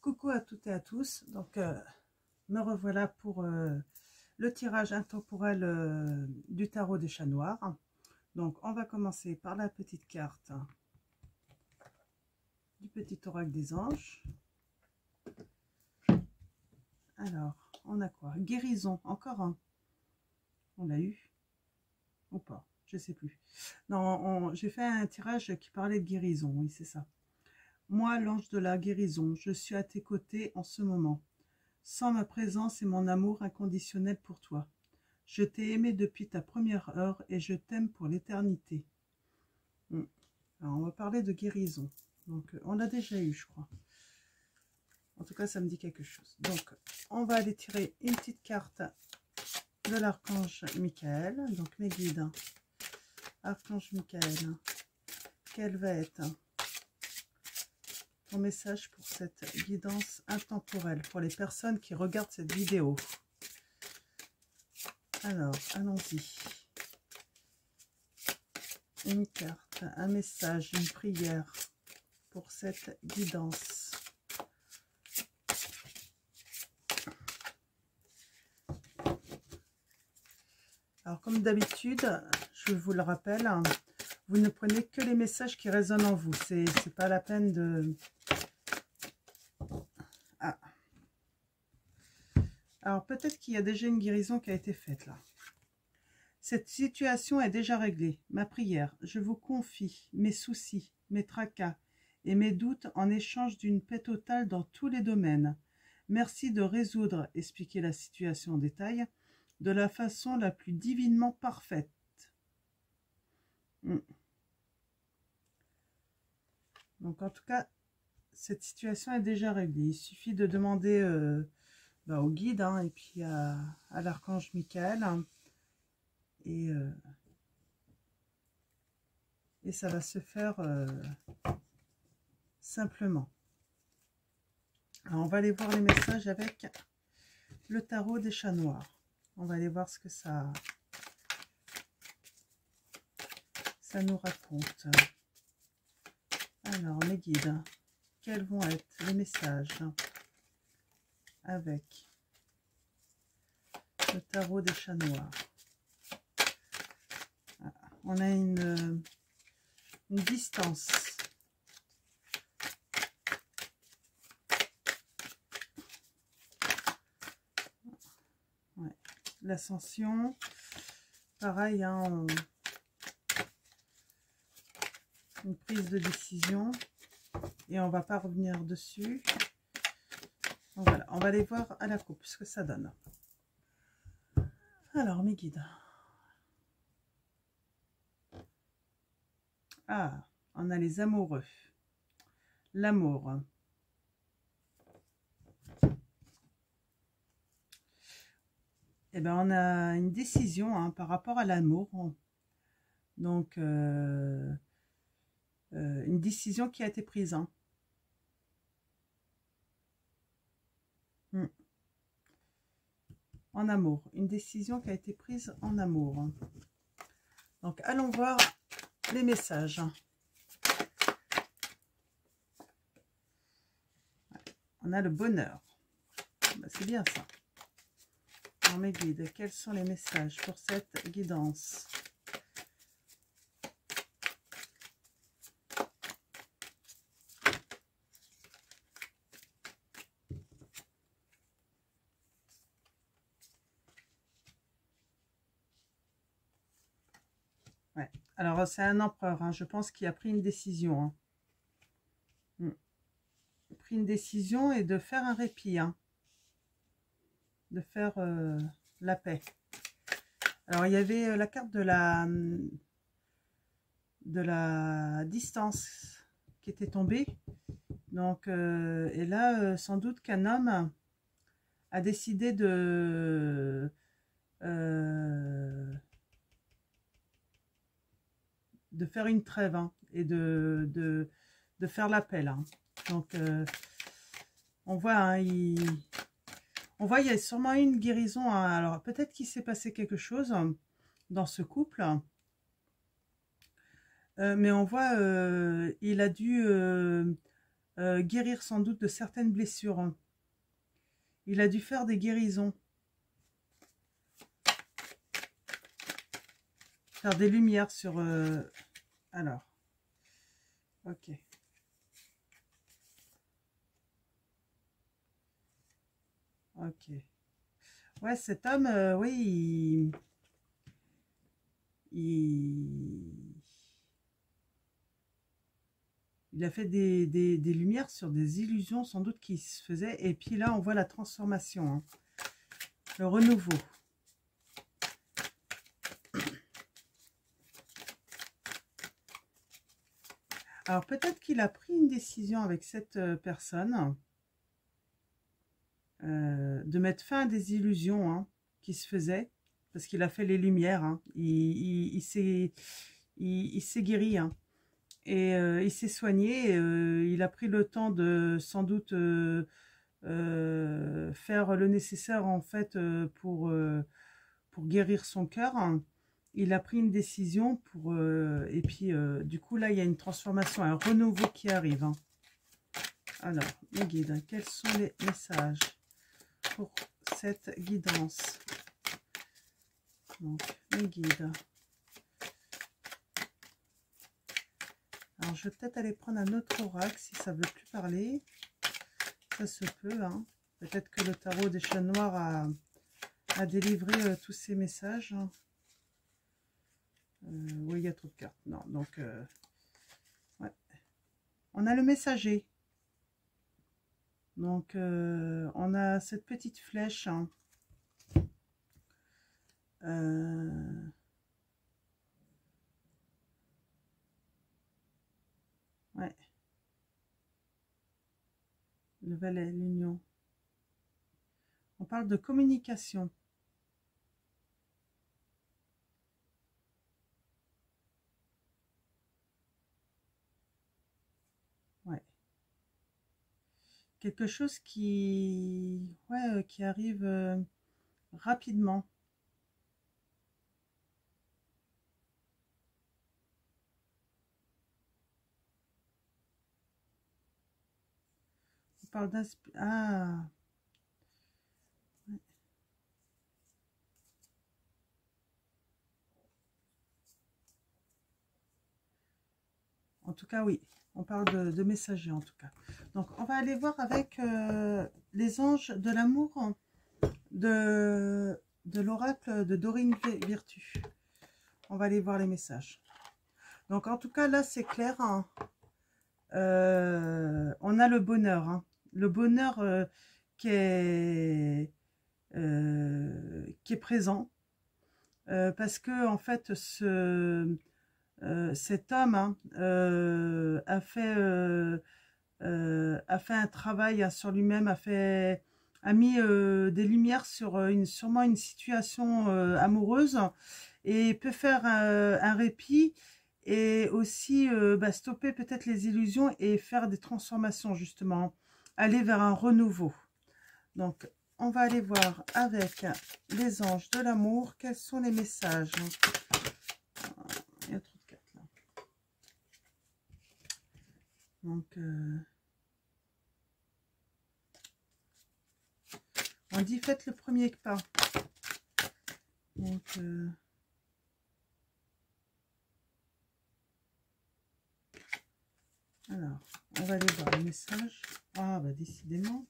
Coucou à toutes et à tous, donc me revoilà pour le tirage intemporel du tarot des chats noirs. Donc on va commencer par la petite carte du petit oracle des anges. Alors, on a quoi? Guérison, encore un. On l'a eu ou pas? Je sais plus. Non, j'ai fait un tirage qui parlait de guérison, oui c'est ça. Moi, l'ange de la guérison, je suis à tes côtés en ce moment. Sans ma présence et mon amour inconditionnel pour toi. Je t'ai aimé depuis ta première heure et je t'aime pour l'éternité. Alors, on va parler de guérison. Donc, on l'a déjà eu, je crois. En tout cas, ça me dit quelque chose. Donc, on va aller tirer une petite carte de l'archange Michael. Donc, mes guides. Archange Michael. Quel va être ton message pour cette guidance intemporelle pour les personnes qui regardent cette vidéo? Alors, allons-y. Une carte, un message, une prière pour cette guidance. Alors, comme d'habitude, je vous le rappelle, vous ne prenez que les messages qui résonnent en vous. C'est pas la peine de... Ah. Alors, peut-être qu'il y a déjà une guérison qui a été faite là. Cette situation est déjà réglée. Ma prière, je vous confie mes soucis, mes tracas et mes doutes en échange d'une paix totale dans tous les domaines. Merci de résoudre, expliquer la situation en détail, de la façon la plus divinement parfaite. Donc en tout cas, cette situation est déjà réglée. Il suffit de demander au guide et puis à l'archange Michael. Et ça va se faire simplement. Alors, on va aller voir les messages avec le tarot des chats noirs. On va aller voir ce que ça nous raconte. Alors, mes guides, quels vont être les messages avec le tarot des chats noirs? On a une distance. Ouais. L'ascension. Pareil, une prise de décision. Et on va pas revenir dessus. Donc voilà, on va aller voir à la coupe ce que ça donne. Alors, mes guides. Ah, on a les amoureux. L'amour. Eh bien, on a une décision par rapport à l'amour. Donc, une décision qui a été prise. En amour. Une décision qui a été prise en amour. Donc, allons voir les messages. On a le bonheur. C'est bien ça. Alors, mes guides, quels sont les messages pour cette guidance? Ouais. Alors, c'est un empereur. Je pense qu'il a pris une décision. Il a pris une décision et de faire un répit. De faire la paix. Alors, il y avait la carte de la distance qui était tombée. Donc, et là, sans doute qu'un homme a décidé de faire une trêve et de faire l'appel. Donc, on voit, il y a sûrement une guérison. Alors, peut-être qu'il s'est passé quelque chose dans ce couple. Mais on voit, il a dû guérir sans doute de certaines blessures. Hein. Il a dû faire des guérisons. Faire des lumières sur... alors, ok. Ok. Ouais, cet homme, oui, il a fait des lumières sur des illusions sans doute qui se faisaient. Et puis là, on voit la transformation, hein. Le renouveau. Alors peut-être qu'il a pris une décision avec cette personne de mettre fin à des illusions, hein, qui se faisaient. Parce qu'il a fait les lumières. Hein. Il s'est guéri. Hein. Et il s'est soigné. Il a pris le temps de sans doute faire le nécessaire en fait pour guérir son cœur. Il a pris une décision pour et puis du coup là il y a une transformation, un renouveau qui arrive. Hein. Alors mes guides, quels sont les messages pour cette guidance? Donc mes guides. Alors je vais peut-être aller prendre un autre oracle si ça ne veut plus parler. Ça se peut. Hein. Peut-être que le tarot des chats noirs a délivré tous ces messages. Oui, il y a trop de cartes. Non, donc, ouais. On a le messager. Donc, on a cette petite flèche. Hein. Ouais. Le valet, l'union. On parle de communication. Ouais. Quelque chose qui arrive rapidement. On parle ah. Ouais. En tout cas, oui. On parle de messager, en tout cas. Donc, on va aller voir avec les anges de l'amour de l'oracle de Dorine Virtue. On va aller voir les messages. Donc, en tout cas, là, c'est clair. Hein. On a le bonheur. Hein. Le bonheur qui est présent. Parce que, en fait, cet homme hein, a fait un travail sur lui-même, a mis des lumières sur sûrement une situation amoureuse et peut faire un répit et aussi stopper peut-être les illusions et faire des transformations justement, aller vers un renouveau. Donc on va aller voir avec les anges de l'amour quels sont les messages. Il y a trop de cartes là. Donc on dit faites le premier pas. Donc alors, on va aller voir le message. Ah bah décidément.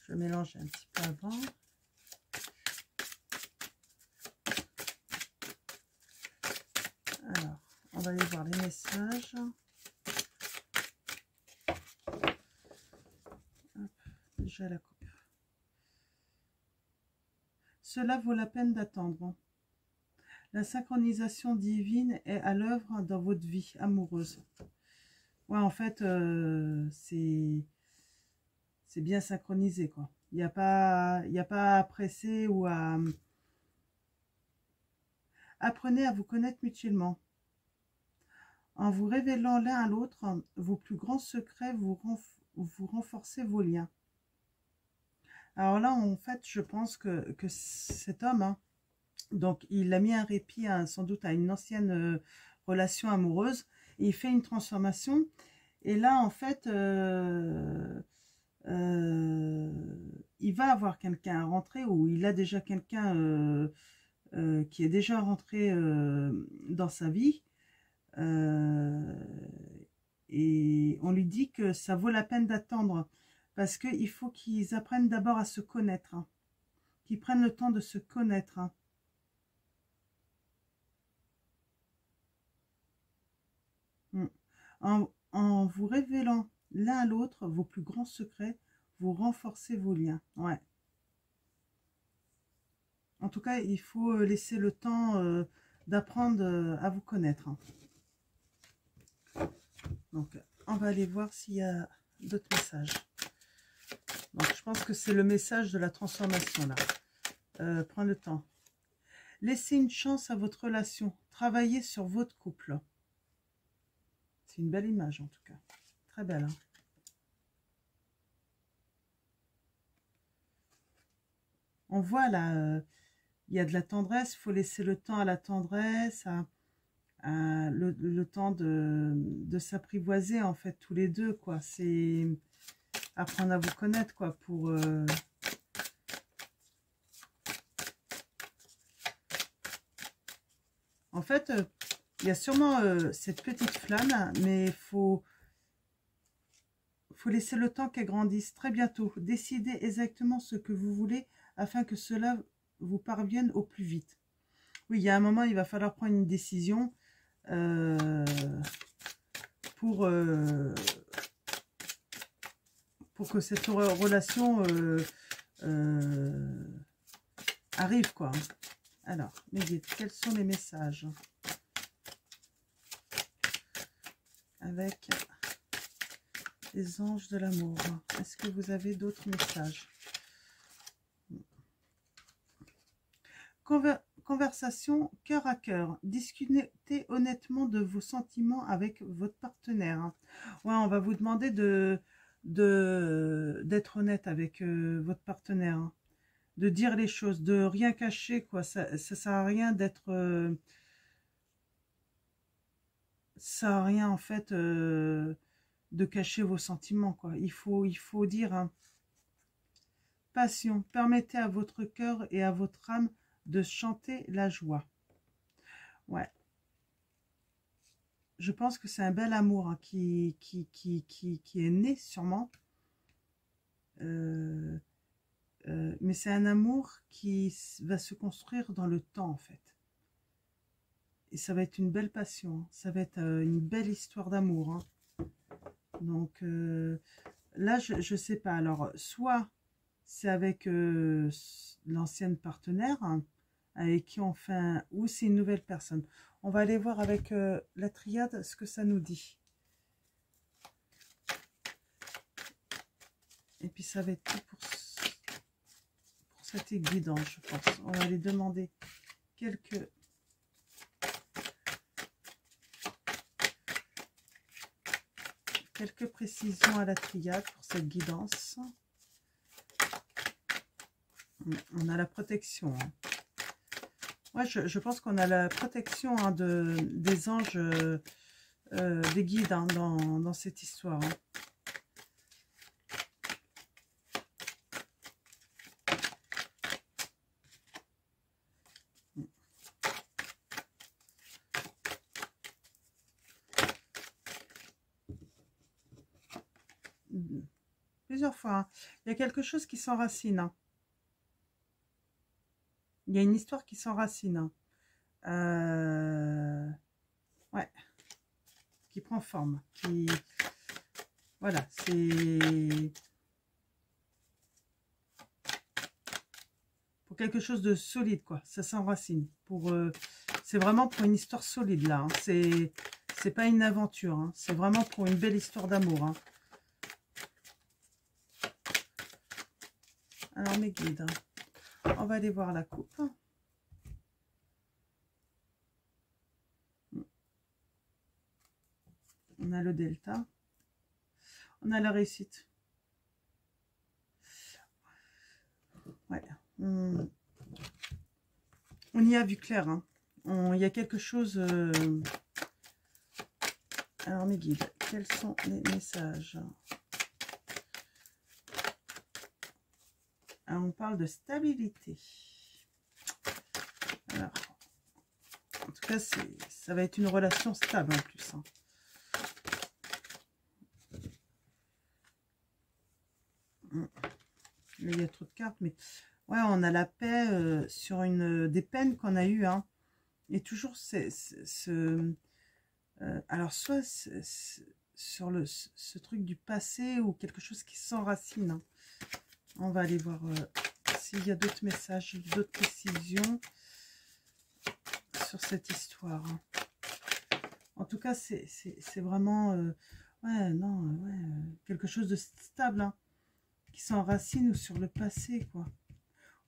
Je mélange un petit peu avant. Alors, on va aller voir les messages. Hop, déjà la coupe. Cela vaut la peine d'attendre. La synchronisation divine est à l'œuvre dans votre vie amoureuse. Ouais, en fait, c'est bien synchronisé, quoi. Il n'y a pas à presser ou à... Apprenez à vous connaître mutuellement. En vous révélant l'un à l'autre, vos plus grands secrets, vous renforcez vos liens. Alors là, en fait, je pense que cet homme, hein, donc il a mis un répit sans doute à une ancienne relation amoureuse. Et il fait une transformation. Et là, en fait, il va avoir quelqu'un à rentrer, ou il a déjà quelqu'un qui est déjà rentré dans sa vie. Et on lui dit que ça vaut la peine d'attendre, parce qu'il faut qu'ils apprennent d'abord à se connaître, hein, qu'ils prennent le temps de se connaître, hein. En vous révélant l'un à l'autre vos plus grands secrets, vous renforcez vos liens. Ouais. En tout cas, il faut laisser le temps d'apprendre à vous connaître, hein. Donc, on va aller voir s'il y a d'autres messages. Donc, je pense que c'est le message de la transformation, là. Prends le temps. Laissez une chance à votre relation. Travaillez sur votre couple. C'est une belle image, en tout cas. Très belle, hein. On voit, là, il y a de la tendresse. Il faut laisser le temps à la tendresse, le temps de s'apprivoiser, en fait, tous les deux, quoi. C'est apprendre à vous connaître, quoi, pour... En fait, il y a sûrement cette petite flamme, mais il faut laisser le temps qu'elle grandisse. Très bientôt, décidez exactement ce que vous voulez afin que cela vous parvienne au plus vite. Oui, il y a un moment, il va falloir prendre une décision pour que cette relation arrive, quoi. Alors, mes guides, quels sont les messages avec les anges de l'amour? Est-ce que vous avez d'autres messages? Conversation cœur à cœur. Discutez honnêtement de vos sentiments avec votre partenaire. Ouais, on va vous demander d'être honnête avec votre partenaire, hein. De dire les choses, de rien cacher, quoi. Ça sert à rien d'être... ça sert à rien, en fait, de cacher vos sentiments, quoi. Il faut dire, hein. Passion. Permettez à votre cœur et à votre âme de chanter la joie. Ouais. Je pense que c'est un bel amour, hein, qui est né, sûrement. Mais c'est un amour qui va se construire dans le temps, en fait. Et ça va être une belle passion, hein. Ça va être une belle histoire d'amour, hein. Donc, là, je sais pas. Alors, soit c'est avec l'ancienne partenaire, hein, avec qui on fait ou c'est une nouvelle personne. On va aller voir avec la triade ce que ça nous dit. Et puis, ça va être tout pour cette guidance, je pense. On va aller demander quelques précisions à la triade pour cette guidance. On a la protection, hein. Ouais, je pense qu'on a la protection, hein, des anges, des guides, hein, dans cette histoire, hein. Plusieurs fois, hein. Il y a quelque chose qui s'enracine, hein. Il y a une histoire qui s'enracine, hein. Ouais, qui prend forme, voilà, c'est pour quelque chose de solide, quoi. Ça s'enracine. C'est vraiment pour une histoire solide, là, hein. C'est pas une aventure, hein. C'est vraiment pour une belle histoire d'amour, hein. Alors, mes guides, hein, on va aller voir la coupe. On a le delta. On a la réussite. Ouais. On y a vu clair, hein. Il y a quelque chose Alors mes guides, quels sont les messages? Alors, on parle de stabilité. Alors, en tout cas, ça va être une relation stable en plus. Hein. Là, il y a trop de cartes, mais ouais, on a la paix sur des peines qu'on a eues. Hein. Et toujours alors, soit sur ce truc du passé ou quelque chose qui s'enracine. Hein. On va aller voir s'il y a d'autres messages, d'autres précisions sur cette histoire. Hein. En tout cas, c'est vraiment ouais, non, ouais, quelque chose de stable, hein, qui s'enracine ou sur le passé, quoi.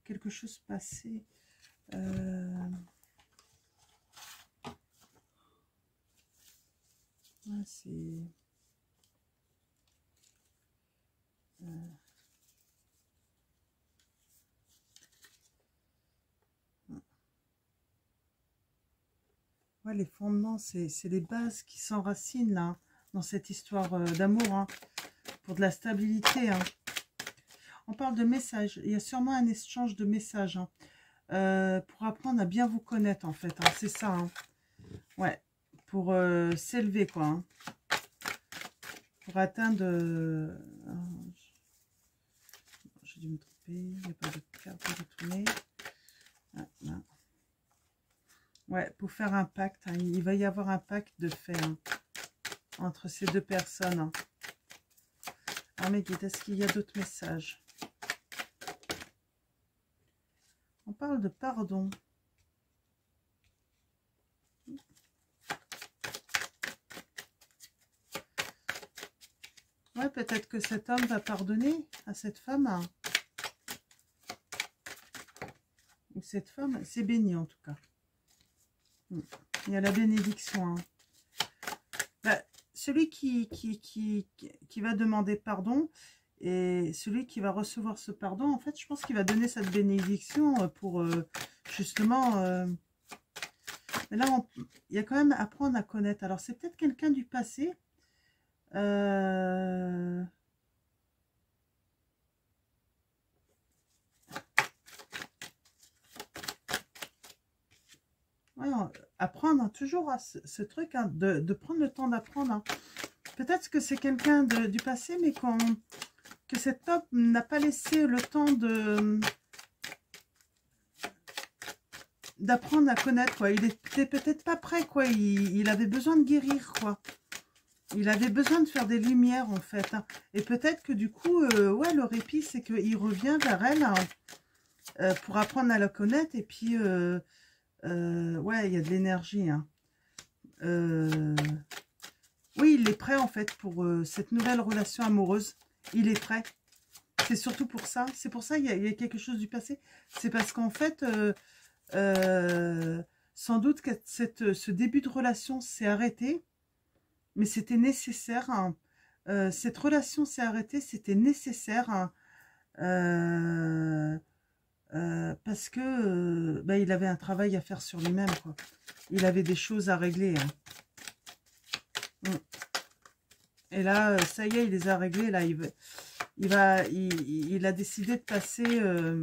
Quelque chose passé. Ouais, c'est... Ouais, les fondements, c'est les bases qui s'enracinent, là, dans cette histoire d'amour, hein, pour de la stabilité. Hein. On parle de messages. Il y a sûrement un échange de messages, hein, pour apprendre à bien vous connaître, en fait. Hein, c'est ça. Hein. Ouais, pour s'élever, quoi. Hein. Pour atteindre... j'ai dû me tromper. Il n'y a pas de carte à retourner. Ah, là. Ouais, pour faire un pacte. Hein, il va y avoir un pacte de fait, hein, entre ces deux personnes. Hein. Alors, mes guides, est-ce qu'il y a d'autres messages? On parle de pardon. Ouais, peut-être que cet homme va pardonner à cette femme. Hein. Ou cette femme, c'est béni en tout cas. Il y a la bénédiction. Hein. Bah, celui qui va demander pardon et celui qui va recevoir ce pardon, en fait, je pense qu'il va donner cette bénédiction pour justement... mais là, il y a quand même à apprendre à connaître. Alors, c'est peut-être quelqu'un du passé. Ouais, apprendre, hein, toujours à ce truc, hein, de prendre le temps d'apprendre. Hein. Peut-être que c'est quelqu'un du passé, mais que cet homme n'a pas laissé le temps d'apprendre à connaître, quoi. Il était peut-être pas prêt, quoi. Il avait besoin de guérir, quoi. Il avait besoin de faire des lumières, en fait. Hein. Et peut-être que du coup, ouais, le répit, c'est qu'il revient vers elle, hein, pour apprendre à la connaître. Et puis, ouais, il y a de l'énergie. Hein. Oui, il est prêt, en fait, pour cette nouvelle relation amoureuse. Il est prêt. C'est surtout pour ça. C'est pour ça qu'il y a quelque chose du passé. C'est parce qu'en fait... sans doute que ce début de relation s'est arrêté, mais c'était nécessaire. Hein. Cette relation s'est arrêtée, c'était nécessaire. Hein. Parce que bah, il avait un travail à faire sur lui-même. Il avait des choses à régler. Hein. Et là, ça y est, il les a réglées. Là, il a décidé de passer... de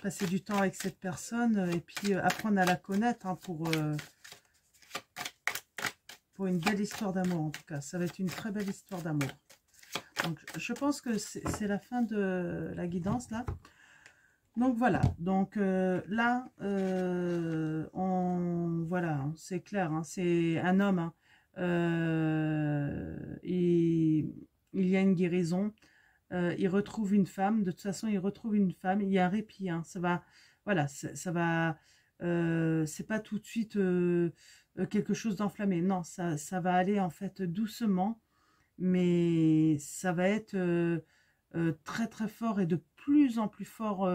passer du temps avec cette personne et puis apprendre à la connaître, hein, pour une belle histoire d'amour. En tout cas, ça va être une très belle histoire d'amour. Donc, je pense que c'est la fin de la guidance, là. Donc, voilà. Donc, là, voilà, c'est clair, hein, c'est un homme. Hein. Il y a une guérison. Il retrouve une femme. De toute façon, il retrouve une femme. Il y a un répit. Hein. Ça va, voilà, ça va. C'est pas tout de suite quelque chose d'enflammé. Non, ça va aller en fait doucement, mais ça va être très très fort et de plus en plus fort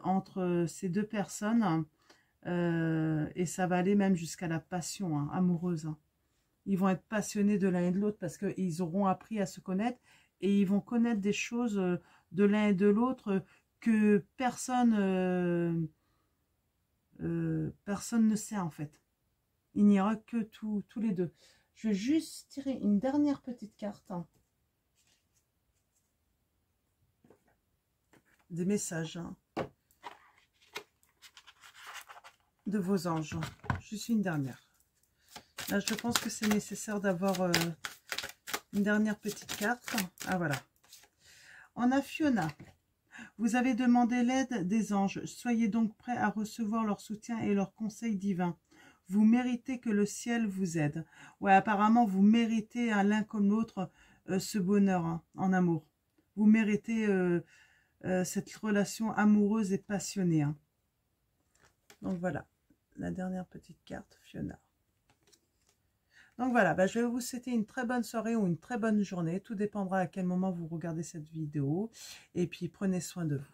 entre ces deux personnes. Et ça va aller même jusqu'à la passion, hein, amoureuse. Hein. Ils vont être passionnés de l'un et de l'autre parce qu'ils auront appris à se connaître et ils vont connaître des choses de l'un et de l'autre que personne ne sait en fait. Il n'y aura que tous les deux. Je vais juste tirer une dernière petite carte. Des messages de vos anges. Juste une dernière. Là, je pense que c'est nécessaire d'avoir une dernière petite carte. Ah, voilà. On a Fiona. Vous avez demandé l'aide des anges. Soyez donc prêts à recevoir leur soutien et leurs conseils divins. Vous méritez que le ciel vous aide. Ouais, apparemment, vous méritez l'un comme l'autre ce bonheur en amour. Vous méritez cette relation amoureuse et passionnée. Donc voilà, la dernière petite carte, Fiona. Donc voilà, je vais vous souhaiter une très bonne soirée ou une très bonne journée. Tout dépendra à quel moment vous regardez cette vidéo. Et puis prenez soin de vous.